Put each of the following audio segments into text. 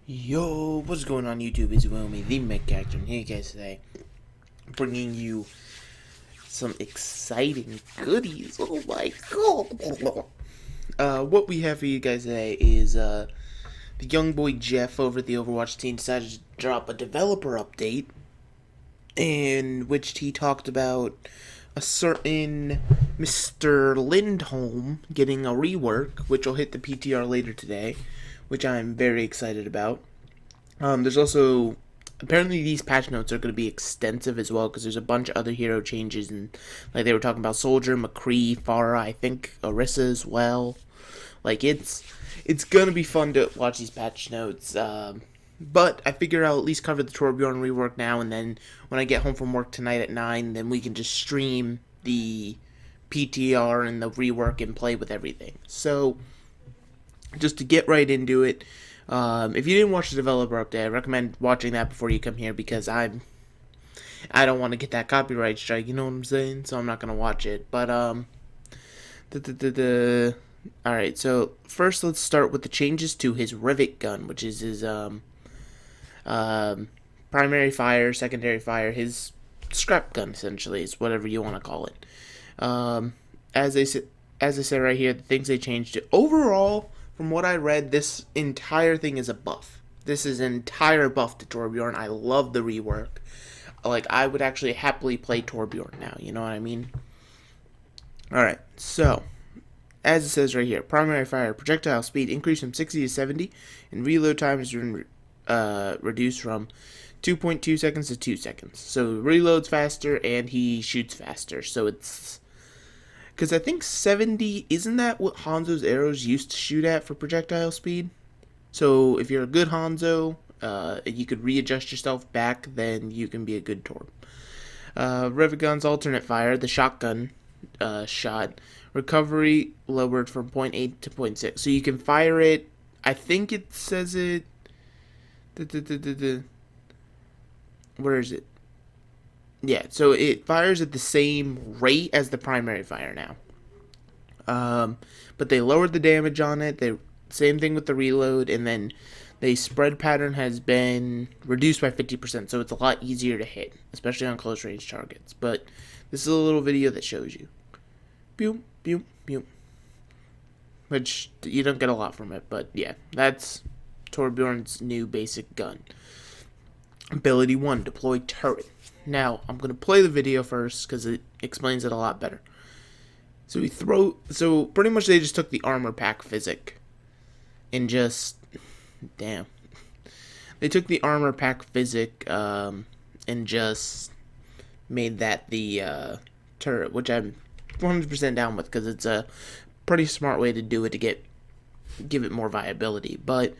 Yo, what's going on YouTube? It's Wilmy, the Mech Character, and here guys today, bringing you some exciting goodies. Oh my god! What we have for you guys today is, the young boy Jeff over at the Overwatch team decided to drop a developer update, in which he talked about a certain Mr. Lindholm getting a rework, which will hit the PTR later today, which I'm very excited about. There's also, apparently these patch notes are going to be extensive as well, because there's a bunch of other hero changes, and like they were talking about Soldier, McCree, Pharah, I think Orisa as well. Like it's going to be fun to watch these patch notes. But I figure I'll at least cover the Torbjorn rework now, and then when I get home from work tonight at 9, then we can just stream the PTR and the rework and play with everything. So, just to get right into it, if you didn't watch the developer update, I recommend watching that before you come here, because I don't want to get that copyright strike, you know what I'm saying? So I'm not going to watch it. But, alright, so first let's start with the changes to his Rivet Gun, which is his, primary fire, secondary fire, his scrap gun, essentially, is whatever you want to call it. As I said right here, the things they changed to overall, from what I read, this entire thing is a buff. This is an entire buff to Torbjorn. I love the rework. Like, I would actually happily play Torbjorn now, you know what I mean? Alright, so, as it says right here, primary fire projectile speed increased from 60 to 70, and reload time has been reduced from 2.2 seconds to 2 seconds. So, reloads faster, and he shoots faster, so it's... Because I think 70, isn't that what Hanzo's arrows used to shoot at for projectile speed? So if you're a good Hanzo, you could readjust yourself back, then you can be a good Torb. Rivet Gun's alternate fire, the shotgun shot, recovery lowered from 0.8 to 0.6. So you can fire it, I think it says it... Where is it? Yeah, so it fires at the same rate as the primary fire now. But they lowered the damage on it. Same thing with the reload, and then the spread pattern has been reduced by 50%, so it's a lot easier to hit, especially on close range targets. But this is a little video that shows you. Pew, pew, pew. Which, you don't get a lot from it, but yeah, that's Torbjorn's new basic gun. Ability 1, deploy turret. Now, I'm going to play the video first, because it explains it a lot better. So pretty much they just took the armor pack physic, and just, damn. They took the armor pack physic, and just made that the, turret, which I'm 100% down with, because it's a pretty smart way to do it to give it more viability. But,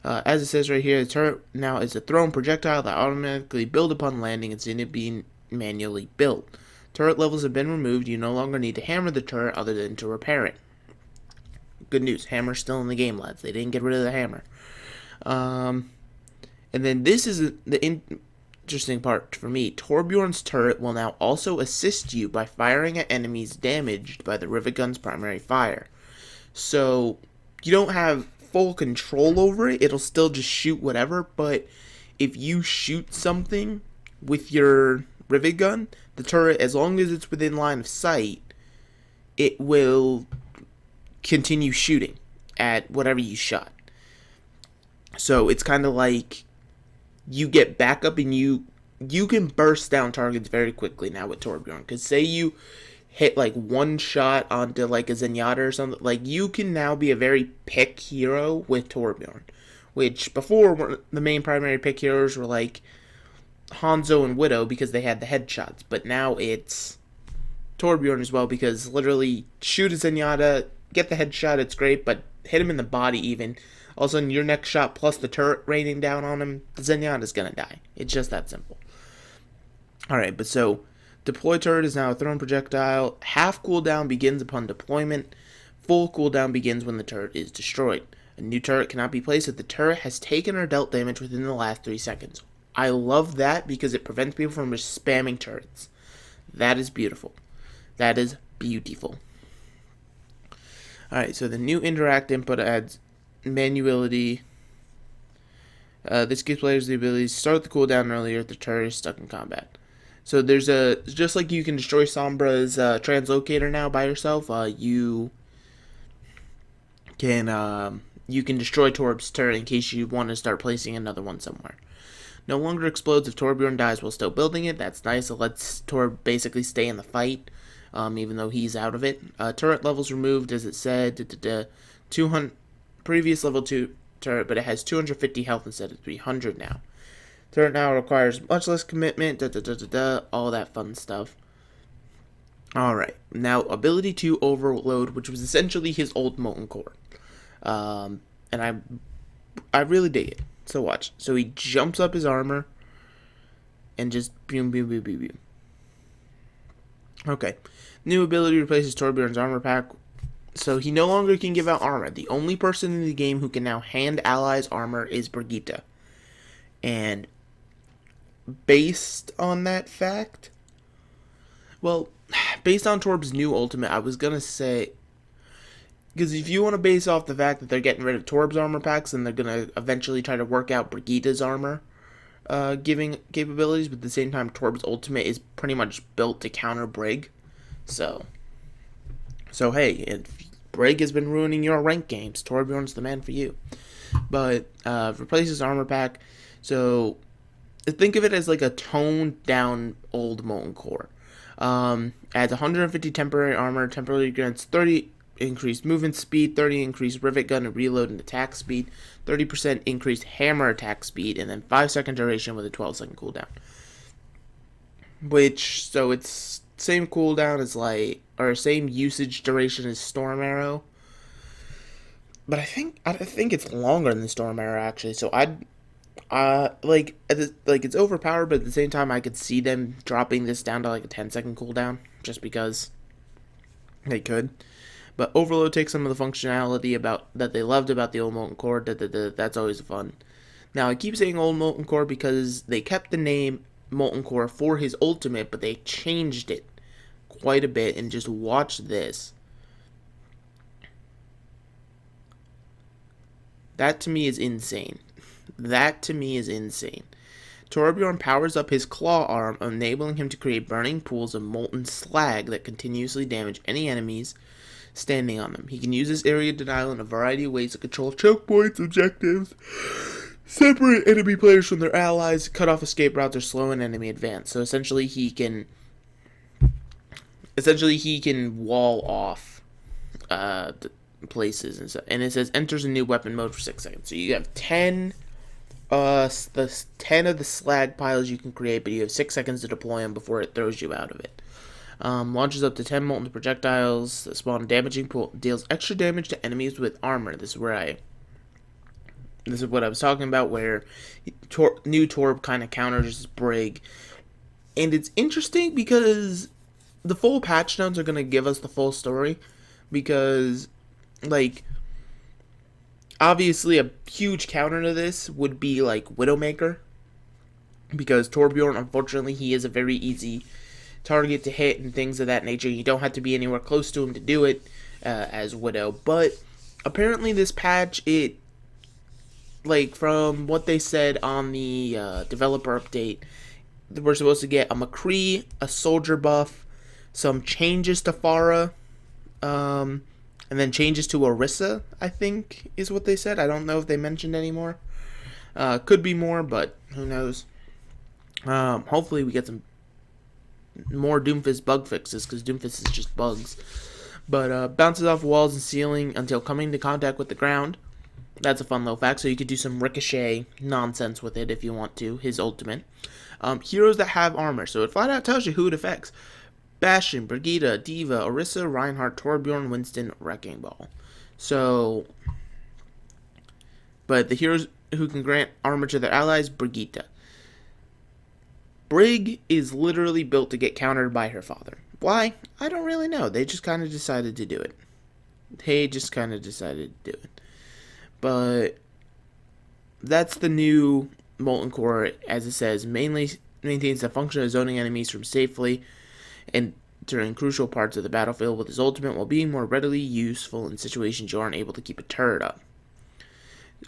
as it says right here, the turret now is a thrown projectile that automatically build upon landing instead of being manually built. Turret levels have been removed. You no longer need to hammer the turret other than to repair it. Good news, hammer's still in the game, lads. They didn't get rid of the hammer. And then this is the interesting part for me. Torbjorn's turret will now also assist you by firing at enemies damaged by the Rivet Gun's primary fire. So, you don't have full control over it. It'll still just shoot whatever, but if you shoot something with your Rivet Gun, the turret, as long as it's within line of sight, it will continue shooting at whatever you shot. So it's kind of like you get backup, and you can burst down targets very quickly now with Torbjorn. Because say you hit like one shot onto like a Zenyatta or something, like you can now be a very pick hero with Torbjorn, which before the main primary pick heroes were like Hanzo and Widow because they had the headshots, but now it's Torbjorn as well, because literally shoot a Zenyatta, get the headshot, it's great, but hit him in the body even, all of a sudden your next shot plus the turret raining down on him, the Zenyatta's gonna die. It's just that simple. Alright, but so deploy turret is now a thrown projectile. Half cooldown begins upon deployment. Full cooldown begins when the turret is destroyed. A new turret cannot be placed if the turret has taken or dealt damage within the last 3 seconds. I love that because it prevents people from just spamming turrets. That is beautiful. That is beautiful. Alright, so the new interact input adds manuality This gives players the ability to start the cooldown earlier if the turret is stuck in combat. So there's just like you can destroy Sombra's translocator now by yourself. You can destroy Torb's turret in case you want to start placing another one somewhere. No longer explodes if Torbjorn dies while still building it. That's nice. It lets Torb basically stay in the fight, even though he's out of it. Turret levels removed, as it said. 200 previous level 2 turret, but it has 250 health instead of 300 now. Turret now requires much less commitment. All that fun stuff. Alright, now ability 2 Overload, which was essentially his old Molten Core. And I really dig it. So watch. So he jumps up his armor and just boom, boom, boom, boom, boom. Okay. New ability replaces Torbjorn's armor pack. So he no longer can give out armor. The only person in the game who can now hand allies armor is Brigitte. And based on that fact, well, based on Torb's new ultimate, I was going to say, because if you want to base off the fact that they're getting rid of Torb's armor packs and they're going to eventually try to work out Brigitte's armor giving capabilities, but at the same time Torb's ultimate is pretty much built to counter Brig. So hey, if Brig has been ruining your rank games, Torbjorn's the man for you. But replaces armor pack. So think of it as like a toned down old Molten Core. Adds 150 temporary armor, temporarily grants 30 increased movement speed, 30 increased Rivet Gun and reload and attack speed, 30% increased hammer attack speed, and then 5-second duration with a 12-second cooldown. So it's same cooldown as or same usage duration as Storm Arrow. But I think it's longer than Storm Arrow actually. So it's overpowered, but at the same time I could see them dropping this down to like a 10-second cooldown just because they could. But Overload takes some of the functionality that they loved about the old Molten Core. That's always fun. Now, I keep saying old Molten Core because they kept the name Molten Core for his ultimate, but they changed it quite a bit. And just watch this. That to me is insane. Torbjorn powers up his claw arm, enabling him to create burning pools of molten slag that continuously damage any enemies standing on them. He can use this area denial in a variety of ways to control choke points, objectives, separate enemy players from their allies, cut off escape routes, or slow an enemy advance. So essentially he can wall off places and stuff. And it says enters a new weapon mode for 6 seconds. So you have 10 of the slag piles you can create, but you have 6 seconds to deploy them before it throws you out of it. Launches up to 10 molten projectiles that spawn a damaging pool. Deals extra damage to enemies with armor. This is what I was talking about, where new Torb kind of counters Brig. And it's interesting because the full patch notes are going to give us the full story. Because, obviously a huge counter to this would be, Widowmaker. Because Torbjorn, unfortunately, he is a very easy target to hit and things of that nature. You don't have to be anywhere close to him to do it as Widow. But apparently this patch, from what they said on the developer update, we're supposed to get a McCree, a soldier buff, some changes to Pharah, and then changes to Orisa, I think is what they said. I don't know if they mentioned any more. Could be more, but who knows. Hopefully we get some more Doomfist bug fixes, because Doomfist is just bugs. But bounces off walls and ceiling until coming into contact with the ground. That's a fun little fact. So you could do some ricochet nonsense with it if you want to. His ultimate. Heroes that have armor. So it flat out tells you who it affects. Bastion, Brigitte, Diva, Orisa, Reinhardt, Torbjorn, Winston, Wrecking Ball. So, but the heroes who can grant armor to their allies, Brigitte. Brig is literally built to get countered by her father. Why? I don't really know. They just kind of decided to do it. But that's the new Molten Core, as it says. Mainly maintains the function of zoning enemies from safely and during crucial parts of the battlefield with his ultimate, while being more readily useful in situations you aren't able to keep a turret up.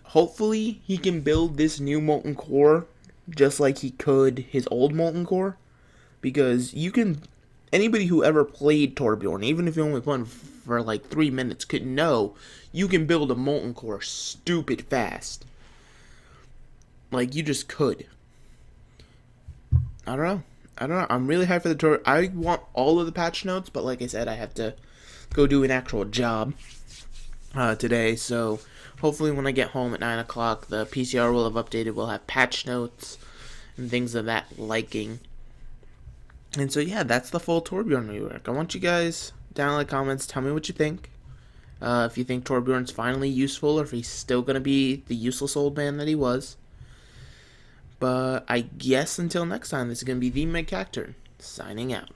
Hopefully, he can build this new Molten Core just like he could his old Molten Core, because you can. Anybody who ever played Torbjorn, even if you only played for like 3 minutes, could know you can build a Molten Core stupid fast. Like, you just could. I don't know. I'm really hyped for the tour. I want all of the patch notes, but like I said, I have to go do an actual job today. So hopefully, when I get home at 9 o'clock, the PCR will have updated. We'll have patch notes and things of that liking. And so yeah, that's the full Torbjorn rework. I want you guys down in the comments. Tell me what you think. If you think Torbjorn's finally useful, or if he's still gonna be the useless old man that he was. But I guess until next time, this is going to be the Meg Cacturn, signing out.